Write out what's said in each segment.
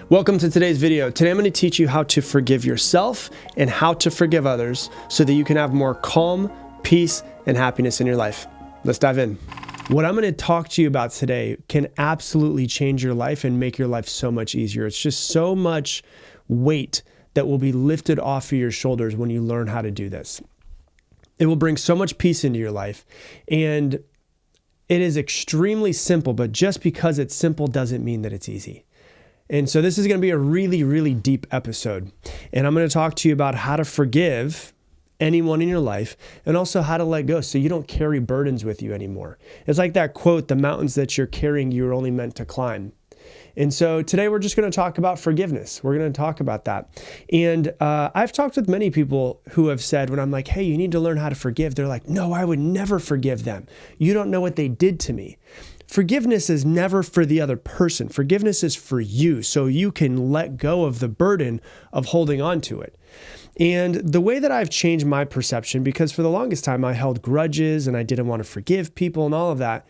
Welcome to today's video. Today I'm going to teach you how to forgive yourself and how to forgive others so that you can have more calm, peace, and happiness in your life. Let's dive in. What I'm going to talk to you about today can absolutely change your life and make your life so much easier. It's just so much weight that will be lifted off of your shoulders when you learn how to do this. It will bring so much peace into your life. And it is extremely simple, but just because it's simple doesn't mean that it's easy. And so this is going to be a really, really deep episode. And I'm going to talk to you about how to forgive anyone in your life and also how to let go so you don't carry burdens with you anymore. It's like that quote, the mountains that you're carrying, you're only meant to climb. And so today we're just going to talk about forgiveness. We're going to talk about that. And I've talked with many people who have said, when I'm like, hey, you need to learn how to forgive, they're like, no, I would never forgive them. You don't know what they did to me. Forgiveness is never for the other person. Forgiveness is for you, so you can let go of the burden of holding on to it. And the way that I've changed my perception, because for the longest time I held grudges and I didn't want to forgive people and all of that,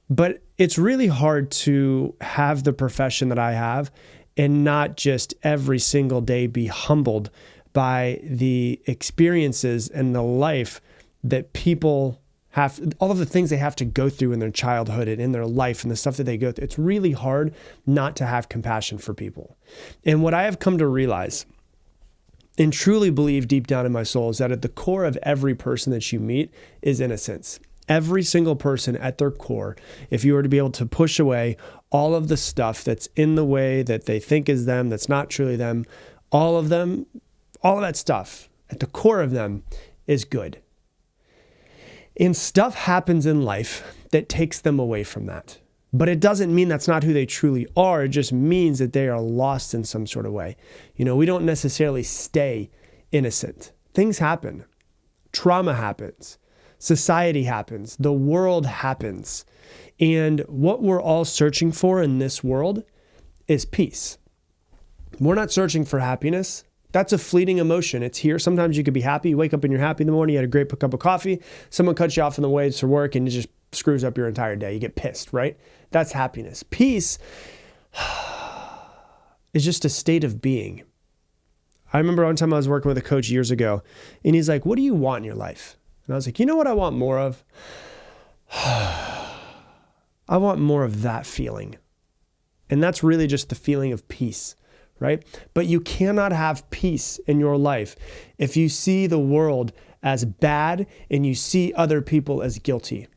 but it's really hard to have the profession that I have and not just every single day be humbled by the experiences and the life that people have, all of the things they have to go through in their childhood and in their life and the stuff that they go through. It's really hard not to have compassion for people. And what I have come to realize and truly believe deep down in my soul is that at the core of every person that you meet is innocence. Every single person at their core, if you were to be able to push away all of the stuff that's in the way that they think is them, that's not truly them, all of that stuff at the core of them is good. And stuff happens in life that takes them away from that. But it doesn't mean that's not who they truly are. It just means that they are lost in some sort of way. You know, we don't necessarily stay innocent. Things happen. Trauma happens. Society happens. The world happens. And what we're all searching for in this world is peace. We're not searching for happiness. That's a fleeting emotion. It's here. Sometimes you could be happy. You wake up and you're happy in the morning. You had a great cup of coffee. Someone cuts you off on the way to work and it just screws up your entire day. You get pissed, right? That's happiness. Peace is just a state of being. I remember one time I was working with a coach years ago and he's like, what do you want in your life? And I was like, you know what I want more of? I want more of that feeling. And that's really just the feeling of peace. Right? But you cannot have peace in your life if you see the world as bad and you see other people as guilty.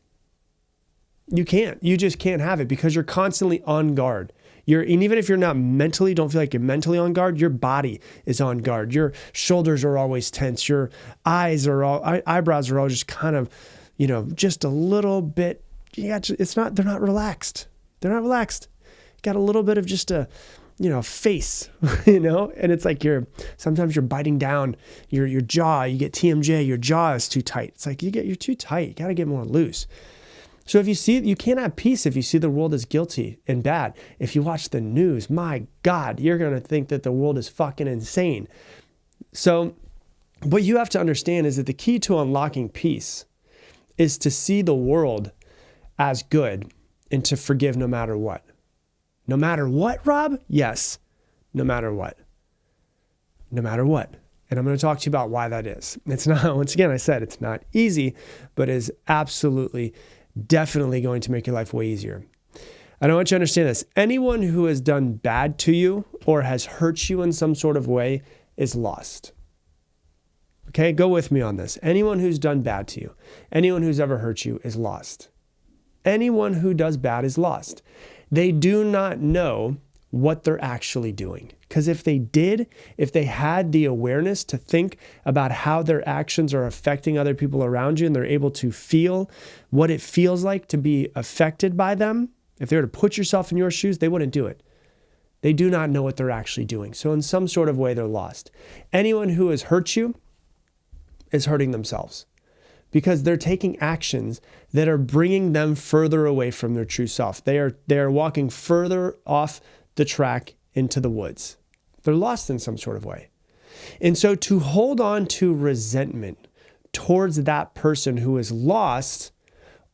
You can't. You just can't have it because you're constantly on guard. And even if you're not mentally, don't feel like you're mentally on guard, your body is on guard. Your shoulders are always tense. Your eyebrows are all just kind of, just a little bit. Yeah, they're not relaxed. They're not relaxed. Got a little bit of just a face, and it's like sometimes you're biting down your jaw, you get TMJ, your jaw is too tight. It's like you're too tight. You got to get more loose. So you can't have peace if you see the world as guilty and bad. If you watch the news, my God, you're going to think that the world is fucking insane. So what you have to understand is that the key to unlocking peace is to see the world as good and to forgive no matter what. No matter what, Rob? Yes. No matter what. No matter what. And I'm going to talk to you about why that is. It's not, once again, I said it's not easy, but is absolutely, definitely going to make your life way easier. I don't want you to understand this. Anyone who has done bad to you or has hurt you in some sort of way is lost. Okay, go with me on this. Anyone who's done bad to you, anyone who's ever hurt you is lost. Anyone who does bad is lost. They do not know what they're actually doing. Because if they did, if they had the awareness to think about how their actions are affecting other people around you and they're able to feel what it feels like to be affected by them, if they were to put yourself in your shoes, they wouldn't do it. They do not know what they're actually doing. So in some sort of way, they're lost. Anyone who has hurt you is hurting themselves, because they're taking actions that are bringing them further away from their true self. They are walking further off the track into the woods. They're lost in some sort of way. And so to hold on to resentment towards that person who is lost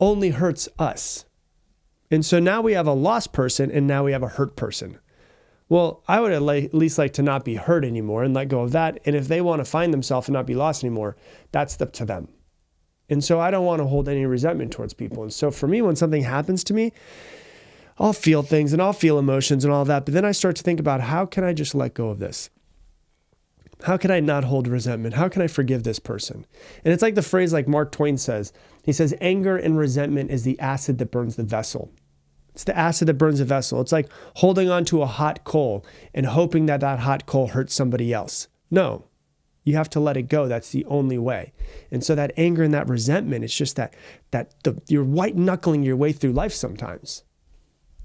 only hurts us. And so now we have a lost person and now we have a hurt person. Well, I would at least like to not be hurt anymore and let go of that. And if they want to find themselves and not be lost anymore, that's up to them. And so I don't want to hold any resentment towards people. And so for me, when something happens to me, I'll feel things and I'll feel emotions and all that. But then I start to think about, how can I just let go of this? How can I not hold resentment? How can I forgive this person? And it's like the phrase like Mark Twain says. He says, anger and resentment is the acid that burns the vessel. It's the acid that burns the vessel. It's like holding on to a hot coal and hoping that that hot coal hurts somebody else. No, you have to let it go. That's the only way. And so that anger and that resentment, it's just you're white knuckling your way through life sometimes.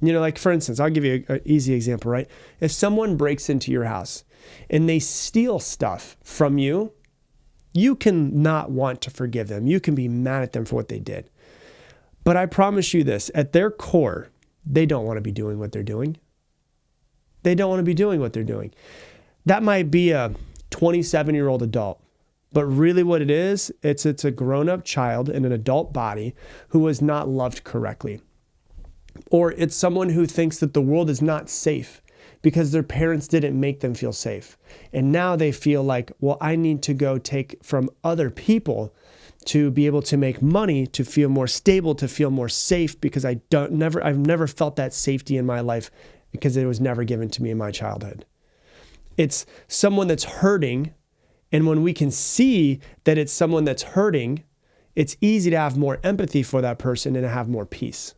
Like for instance, I'll give you an easy example, right? If someone breaks into your house and they steal stuff from you, you can not want to forgive them. You can be mad at them for what they did. But I promise you this, at their core, they don't want to be doing what they're doing. They don't want to be doing what they're doing. That might be a 27-year-old adult, but really what it is, it's a grown-up child in an adult body who was not loved correctly. Or it's someone who thinks that the world is not safe because their parents didn't make them feel safe. And now they feel like, well, I need to go take from other people to be able to make money, to feel more stable, to feel more safe, because I've never felt that safety in my life because it was never given to me in my childhood. It's someone that's hurting. And when we can see that it's someone that's hurting, it's easy to have more empathy for that person and to have more peace.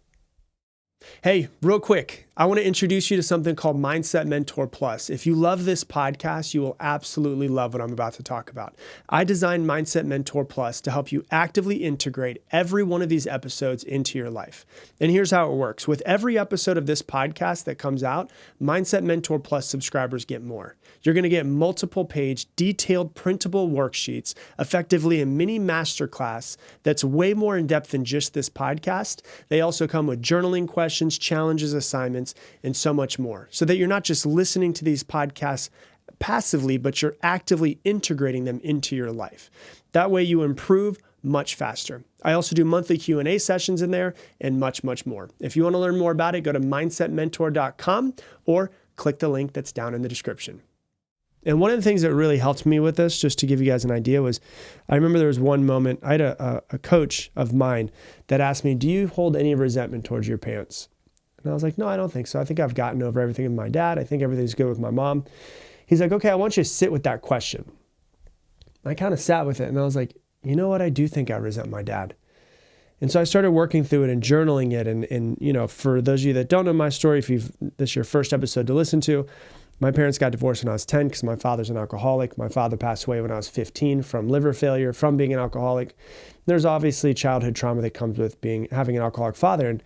Hey, real quick, I want to introduce you to something called Mindset Mentor Plus. If you love this podcast, you will absolutely love what I'm about to talk about. I designed Mindset Mentor Plus to help you actively integrate every one of these episodes into your life. And here's how it works. With every episode of this podcast that comes out, Mindset Mentor Plus subscribers get more. You're going to get multiple page, detailed, printable worksheets, effectively a mini masterclass that's way more in depth than just this podcast. They also come with journaling questions, challenges, assignments, and so much more, so that you're not just listening to these podcasts passively, but you're actively integrating them into your life. That way you improve much faster. I also do monthly Q&A sessions in there and much, much more. If you want to learn more about it, go to mindsetmentor.com or click the link that's down in the description. And one of the things that really helped me with this, just to give you guys an idea, was I remember there was one moment, I had a coach of mine that asked me, do you hold any resentment towards your parents? And I was like, no, I don't think so. I think I've gotten over everything with my dad. I think everything's good with my mom. He's like, okay, I want you to sit with that question. I kind of sat with it and I was like, you know what? I do think I resent my dad. And so I started working through it and journaling it. And for those of you that don't know my story, if this is your first episode to listen to, my parents got divorced when I was 10 because my father's an alcoholic. My father passed away when I was 15 from liver failure, from being an alcoholic. There's obviously childhood trauma that comes with having an alcoholic father. And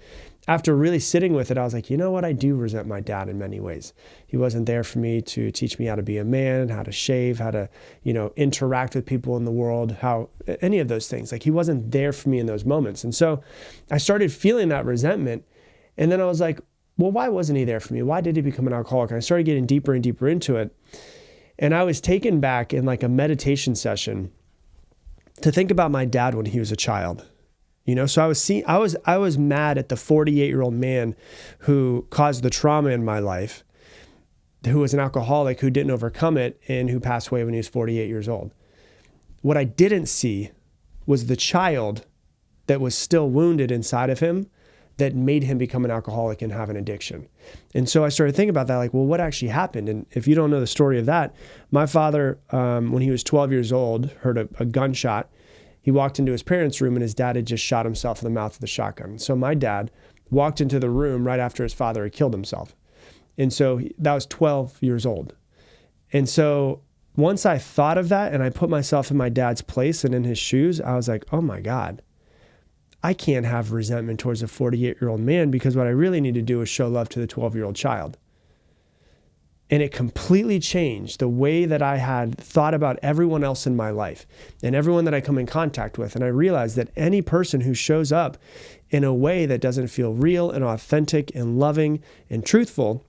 after really sitting with it, I was like, you know what? I do resent my dad in many ways. He wasn't there for me to teach me how to be a man, how to shave, how to, interact with people in the world, any of those things. Like, he wasn't there for me in those moments. And so I started feeling that resentment. And then I was like, well, why wasn't he there for me? Why did he become an alcoholic? And I started getting deeper and deeper into it. And I was taken back in like a meditation session to think about my dad when he was a child. So I was mad at the 48-year-old man who caused the trauma in my life, who was an alcoholic, who didn't overcome it, and who passed away when he was 48 years old. What I didn't see was the child that was still wounded inside of him that made him become an alcoholic and have an addiction. And so I started thinking about that, like, well, what actually happened? And if you don't know the story of that, my father, when he was 12 years old, heard a gunshot. He walked into his parents' room and his dad had just shot himself in the mouth with a shotgun. So my dad walked into the room right after his father had killed himself. And so that was 12 years old. And so once I thought of that and I put myself in my dad's place and in his shoes, I was like, oh my God, I can't have resentment towards a 48-year-old man, because what I really need to do is show love to the 12-year-old child. And it completely changed the way that I had thought about everyone else in my life and everyone that I come in contact with. And I realized that any person who shows up in a way that doesn't feel real and authentic and loving and truthful,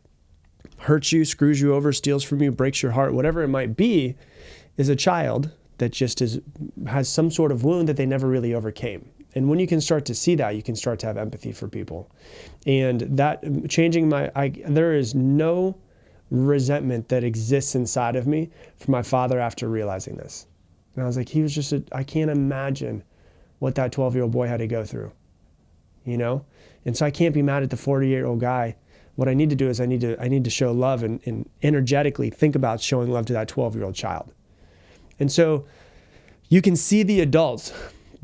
hurts you, screws you over, steals from you, breaks your heart, whatever it might be, is a child that just has some sort of wound that they never really overcame. And when you can start to see that, you can start to have empathy for people. And that changing there is no resentment that exists inside of me for my father after realizing this. And I was like, he was just I can't imagine what that 12-year-old boy had to go through, you know? And so I can't be mad at the 40-year-old guy. What I need to do is I need to show love and energetically think about showing love to that 12-year-old child. And so you can see the adults,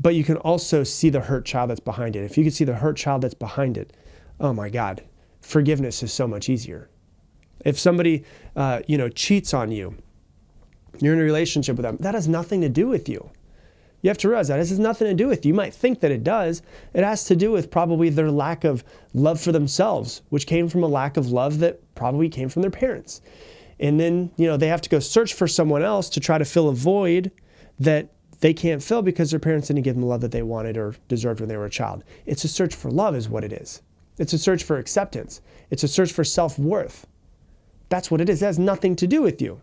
but you can also see the hurt child that's behind it. If you can see the hurt child that's behind it, oh my God, forgiveness is so much easier. If somebody, cheats on you, you're in a relationship with them, that has nothing to do with you. You have to realize that this has nothing to do with you. You might think that it does. It has to do with probably their lack of love for themselves, which came from a lack of love that probably came from their parents. And then, they have to go search for someone else to try to fill a void that they can't fill because their parents didn't give them the love that they wanted or deserved when they were a child. It's a search for love is what it is. It's a search for acceptance. It's a search for self-worth. That's what it is. It has nothing to do with you.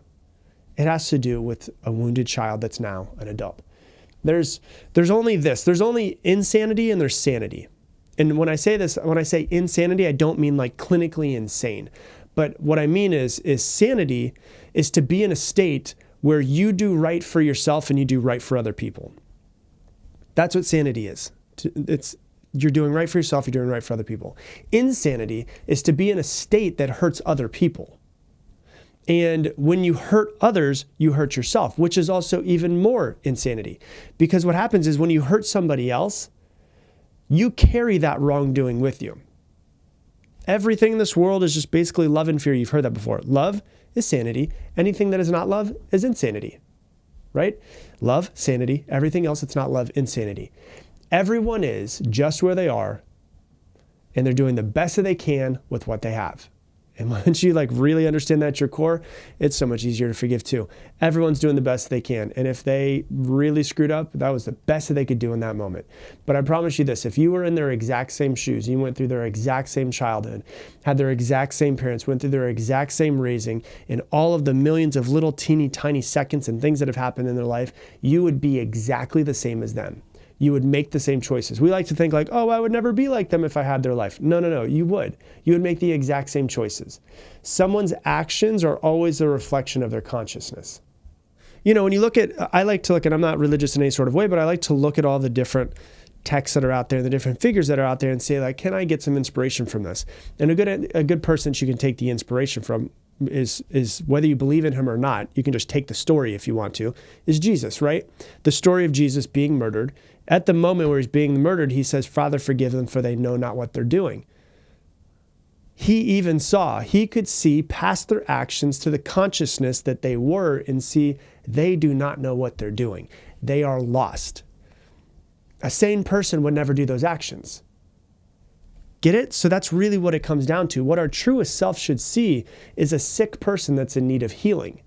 It has to do with a wounded child that's now an adult. There's only this. There's only insanity and there's sanity. And when I say this, when I say insanity, I don't mean like clinically insane. But what I mean is sanity is to be in a state where you do right for yourself and you do right for other people. That's what sanity is. You're doing right for yourself, you're doing right for other people. Insanity is to be in a state that hurts other people. And when you hurt others, you hurt yourself, which is also even more insanity. Because what happens is when you hurt somebody else, you carry that wrongdoing with you. Everything in this world is just basically love and fear. You've heard that before. Love is sanity. Anything that is not love is insanity, right? Love, sanity. Everything else that's not love, insanity. Everyone is just where they are, and they're doing the best that they can with what they have. And once you really understand that at your core, it's so much easier to forgive too. Everyone's doing the best they can. And if they really screwed up, that was the best that they could do in that moment. But I promise you this, if you were in their exact same shoes, you went through their exact same childhood, had their exact same parents, went through their exact same raising, and all of the millions of little teeny tiny seconds and things that have happened in their life, you would be exactly the same as them. You would make the same choices. We like to think I would never be like them if I had their life. No, you would. You would make the exact same choices. Someone's actions are always a reflection of their consciousness. When you look at, I like to look at, I'm not religious in any sort of way, but I like to look at all the different texts that are out there, the different figures that are out there and say can I get some inspiration from this? And a good person that you can take the inspiration from is whether you believe in him or not, you can just take the story if you want to, is Jesus, right? The story of Jesus being murdered. At the moment where he's being murdered, he says, Father, forgive them, for they know not what they're doing. He could see past their actions to the consciousness that they were and see they do not know what they're doing. They are lost. A sane person would never do those actions. Get it? So that's really what it comes down to. What our truest self should see is a sick person that's in need of healing.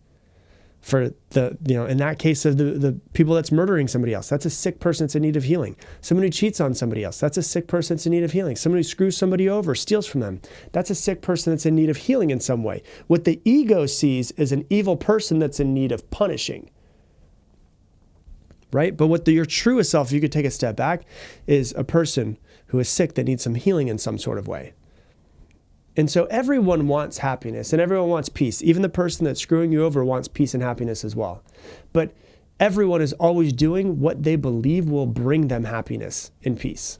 For in that case of the people that's murdering somebody else, that's a sick person that's in need of healing. Someone who cheats on somebody else, that's a sick person that's in need of healing. Someone who screws somebody over, steals from them, that's a sick person that's in need of healing in some way. What the ego sees is an evil person that's in need of punishing. Right? But your truest self, if you could take a step back, is a person who is sick that needs some healing in some sort of way. And so everyone wants happiness and everyone wants peace. Even the person that's screwing you over wants peace and happiness as well. But everyone is always doing what they believe will bring them happiness and peace.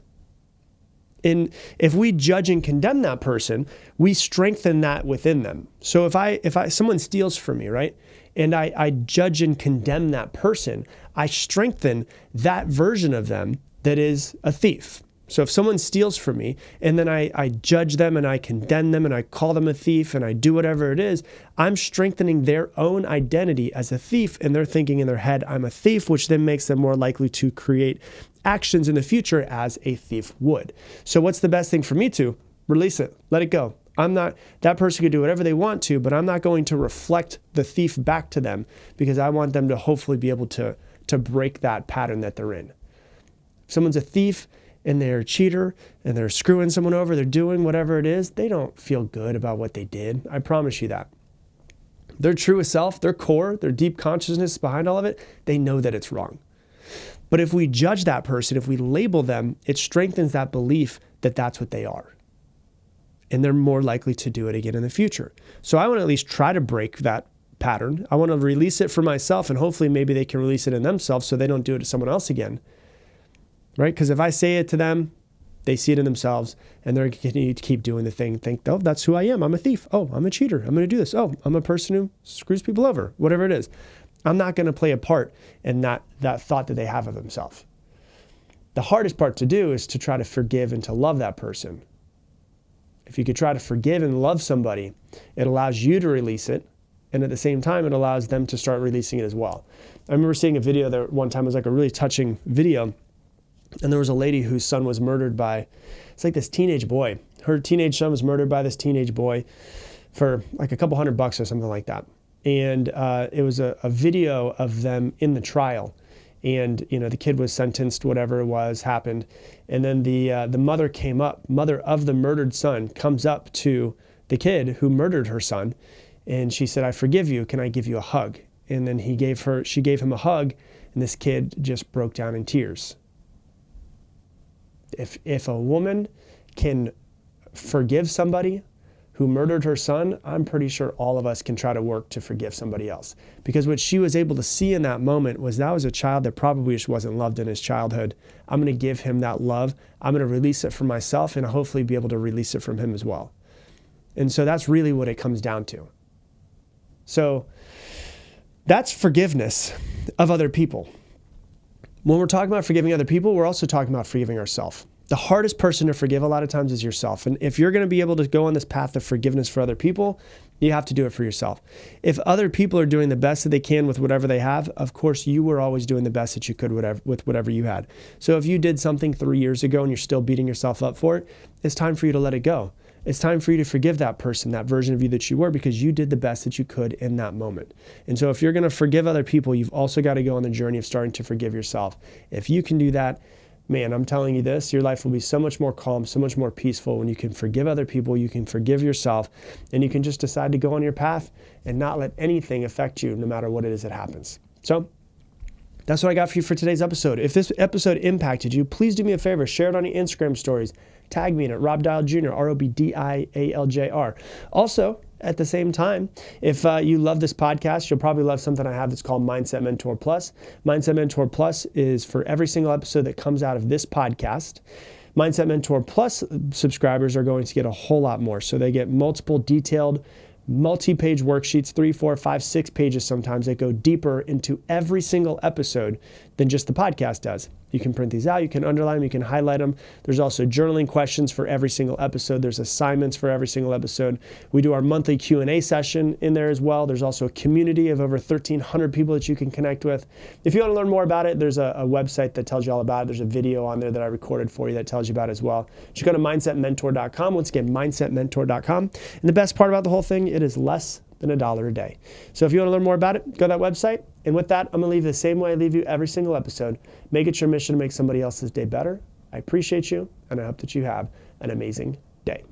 And if we judge and condemn that person, we strengthen that within them. So if someone steals from me, right? And I judge and condemn that person, I strengthen that version of them that is a thief. So if someone steals from me and then I judge them and I condemn them and I call them a thief and I do whatever it is, I'm strengthening their own identity as a thief, and they're thinking in their head, I'm a thief, which then makes them more likely to create actions in the future as a thief would. So what's the best thing for me to? Release it. Let it go. That person could do whatever they want to, but I'm not going to reflect the thief back to them because I want them to hopefully be able to break that pattern that they're in. If someone's a thief and they're a cheater and they're screwing someone over, they're doing whatever it is, they don't feel good about what they did. I promise you that. Their truest self, their core, their deep consciousness behind all of it, they know that it's wrong. But if we judge that person, if we label them, it strengthens that belief that that's what they are. and they're more likely to do it again in the future. So I want to at least try to break that pattern. I want to release it for myself, and hopefully maybe they can release it in themselves so they don't do it to someone else again, right? Because if I say it to them, they see it in themselves, and they're going to keep doing the thing, think, oh, that's who I am. I'm a thief. Oh, I'm a cheater. I'm going to do this. Oh, I'm a person who screws people over, whatever it is. I'm not going to play a part in that thought that they have of themselves. The hardest part to do is to try to forgive and to love that person. If you could try to forgive and love somebody, it allows you to release it. And at the same time, it allows them to start releasing it as well. I remember seeing a video that one time was like a really touching video. And there was a lady whose son was murdered by, it's like this teenage boy. Her teenage son was murdered by this teenage boy for like a couple $100 or something like that. And it was a video of them in the trial. And, you know, the kid was sentenced, whatever it was, happened. And then the mother came up, mother of the murdered son, comes up to the kid who murdered her son. And she said, I forgive you. Can I give you a hug? And then she gave him a hug, and this kid just broke down in tears. If a woman can forgive somebody who murdered her son, I'm pretty sure all of us can try to work to forgive somebody else. Because what she was able to see in that moment was that was a child that probably just wasn't loved in his childhood. I'm going to give him that love. I'm going to release it from myself and hopefully be able to release it from him as well. And so that's really what it comes down to. So that's forgiveness of other people. When we're talking about forgiving other people, we're also talking about forgiving ourselves. The hardest person to forgive a lot of times is yourself. And if you're going to be able to go on this path of forgiveness for other people, you have to do it for yourself. If other people are doing the best that they can with whatever they have, of course, you were always doing the best that you could with whatever you had. So if you did something 3 years ago and you're still beating yourself up for it, it's time for you to let it go. It's time for you to forgive that person, that version of you that you were, because you did the best that you could in that moment. And so if you're going to forgive other people, you've also got to go on the journey of starting to forgive yourself. If you can do that, man, I'm telling you this, your life will be so much more calm, so much more peaceful when you can forgive other people, you can forgive yourself, and you can just decide to go on your path and not let anything affect you no matter what it is that happens. So that's what I got for you for today's episode. If this episode impacted you, please do me a favor, share it on your Instagram stories. Tag me in it, Rob Dial Jr., ROBDIALJR. Also, at the same time, if you love this podcast, you'll probably love something I have that's called Mindset Mentor Plus. Mindset Mentor Plus is for every single episode that comes out of this podcast. Mindset Mentor Plus subscribers are going to get a whole lot more. So they get multiple detailed, multi-page worksheets, 3, 4, 5, 6 pages sometimes that go deeper into every single episode than just the podcast does. You can print these out, you can underline them, you can highlight them. There's also journaling questions for every single episode. There's assignments for every single episode. We do our monthly Q&A session in there as well. There's also a community of over 1,300 people that you can connect with. If you want to learn more about it, there's a website that tells you all about it. There's a video on there that I recorded for you that tells you about it as well. Just go to mindsetmentor.com. Once again, mindsetmentor.com. And the best part about the whole thing, it is less than $1 a day. So if you want to learn more about it, go to that website. And with that, I'm going to leave you the same way I leave you every single episode. Make it your mission to make somebody else's day better. I appreciate you, and I hope that you have an amazing day.